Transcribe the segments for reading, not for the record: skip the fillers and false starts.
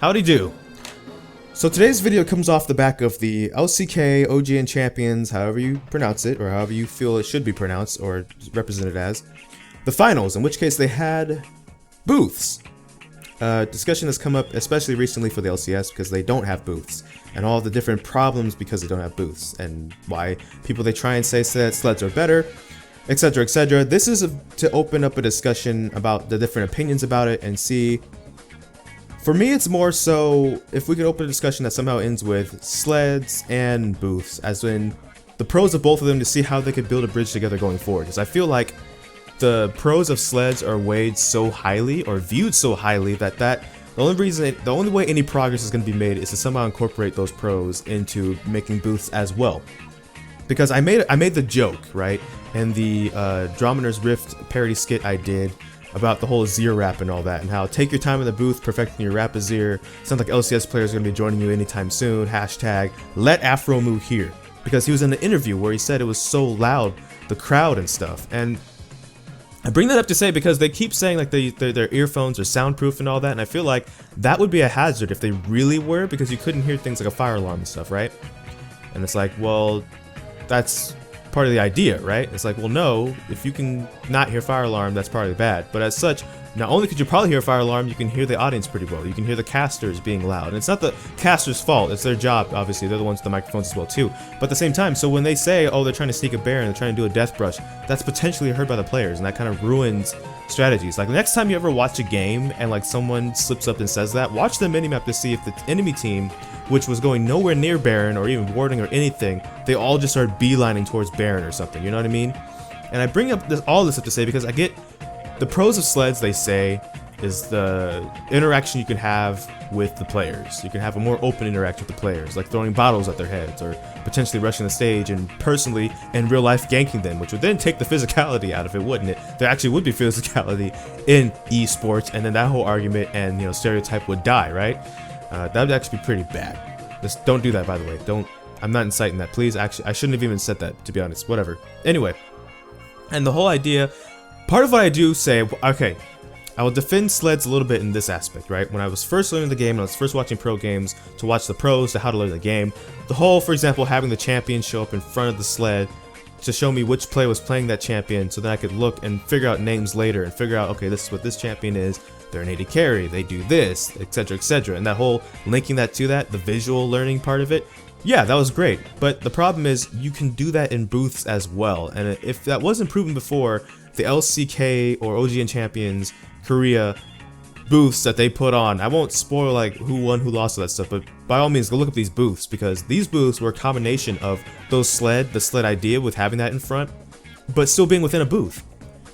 Howdy do. So today's video comes off the back of the LCK OGN Champions, however you pronounce it, or however you feel it should be pronounced or represented as, the finals, in which case they had booths. Discussion has come up especially recently for the LCS because they don't have booths, and all the different problems because they don't have booths, and why people they try and say that Sleds are better, etc, etc. This is to open up a discussion about the different opinions about it and see. For me, it's more so if we could open a discussion that somehow ends with Sleds and booths, as in the pros of both of them, to see how they could build a bridge together going forward. Because I feel like the pros of Sleds are weighed so highly or viewed so highly that the only way any progress is going to be made is to somehow incorporate those pros into making booths as well. Because I made the joke, right, in the Drominer's Rift parody skit I did about the whole Azir rap and all that, and how take your time in the booth perfecting your rap Azir. Sounds like LCS players are going to be joining you anytime soon. Hashtag let Afro move here. Because he was in an interview where he said it was so loud, the crowd and stuff. And I bring that up to say because they keep saying like their earphones are soundproof and all that, and I feel like that would be a hazard if they really were, because you couldn't hear things like a fire alarm and stuff, right? And it's like, well, that's part of the idea, right? It's like, well, no, if you can not hear fire alarm, that's probably bad. But as such, not only could you probably hear a fire alarm, you can hear the audience pretty well. You can hear the casters being loud. And it's not the casters' fault, it's their job, obviously. They're the ones with the microphones as well, too. But at the same time, so when they say, oh, they're trying to sneak a bear and they're trying to do a death brush, that's potentially heard by the players, and that kind of ruins strategies. Like, the next time you ever watch a game and, like, someone slips up and says that, watch the minimap to see if the enemy team, which was going nowhere near Baron or even warding or anything, they all just started beelining towards Baron or something, you know what I mean? And I bring up all this up to say because I get the pros of Sleds, they say, is the interaction you can have with the players. You can have a more open interaction with the players, like throwing bottles at their heads or potentially rushing the stage and personally in real life ganking them, which would then take the physicality out of it, wouldn't it? There actually would be physicality in esports, and then that whole argument and stereotype would die, right? That would actually be pretty bad. Just don't do that, by the way. I'm not inciting that. Please, actually, I shouldn't have even said that, to be honest. Whatever. Anyway, and the whole idea, part of what I do say, okay, I will defend Sleds a little bit in this aspect, right? When I was first learning the game, and I was first watching pro games to watch the pros to how to learn the game, the whole, for example, having the champion show up in front of the Sled to show me which player was playing that champion, so that I could look and figure out names later and figure out, okay, this is what this champion is. They're an AD carry, they do this, etc, etc. And that whole linking that to that, the visual learning part of it, yeah, that was great. But the problem is you can do that in booths as well. And if that wasn't proven before, the LCK or OGN Champions Korea booths that they put on, I won't spoil like who won, who lost, all that stuff, but by all means go look up these booths, because these booths were a combination of the Sled idea with having that in front, but still being within a booth.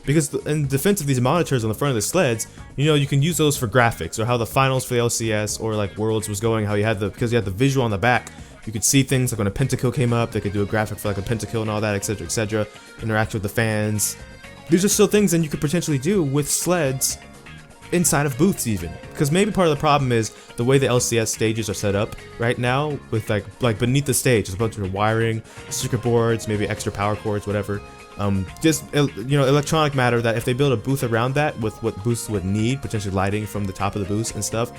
Because in defense of these monitors on the front of the Sleds, you can use those for graphics, or how the finals for the LCS or like Worlds was going, how you had because you had the visual on the back, you could see things like when a pentakill came up, they could do a graphic for like a pentakill and all that, etc, etc, interact with the fans. These are still things that you could potentially do with Sleds inside of booths even. Because maybe part of the problem is the way the LCS stages are set up right now, with like beneath the stage, there's a bunch of wiring, circuit boards, maybe extra power cords, whatever. Just electronic matter that if they build a booth around that with what booths would need, potentially lighting from the top of the booths and stuff,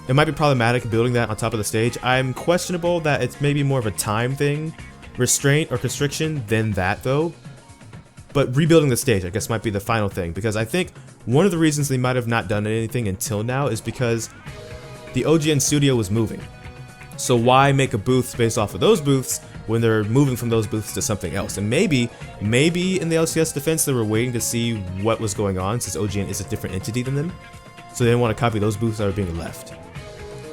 it might be problematic building that on top of the stage. I'm questionable that it's maybe more of a time thing, restraint or constriction than that though. But rebuilding the stage, I guess, might be the final thing, because I think one of the reasons they might have not done anything until now is because the OGN studio was moving. So why make a booth based off of those booths when they're moving from those booths to something else? And maybe in the LCS defense they were waiting to see what was going on, since OGN is a different entity than them, so they didn't want to copy those booths that are being left.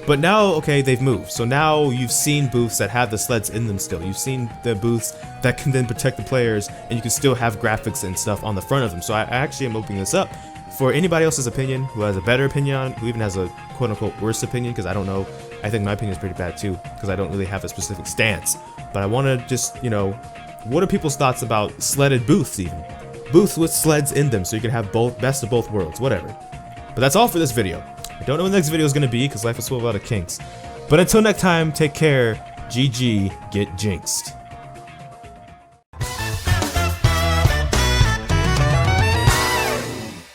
But now, okay, they've moved, so now you've seen booths that have the Sleds in them still. You've seen the booths that can then protect the players, and you can still have graphics and stuff on the front of them. So I actually am opening this up for anybody else's opinion, who has a better opinion, who even has a quote-unquote worse opinion, because I don't know. I think my opinion is pretty bad too, because I don't really have a specific stance. But I want to just, what are people's thoughts about sledded booths even? Booths with Sleds in them, so you can have both, best of both worlds, whatever. But that's all for this video. I don't know when the next video is going to be, because life is full of a lot of kinks. But until next time, take care. GG, get jinxed.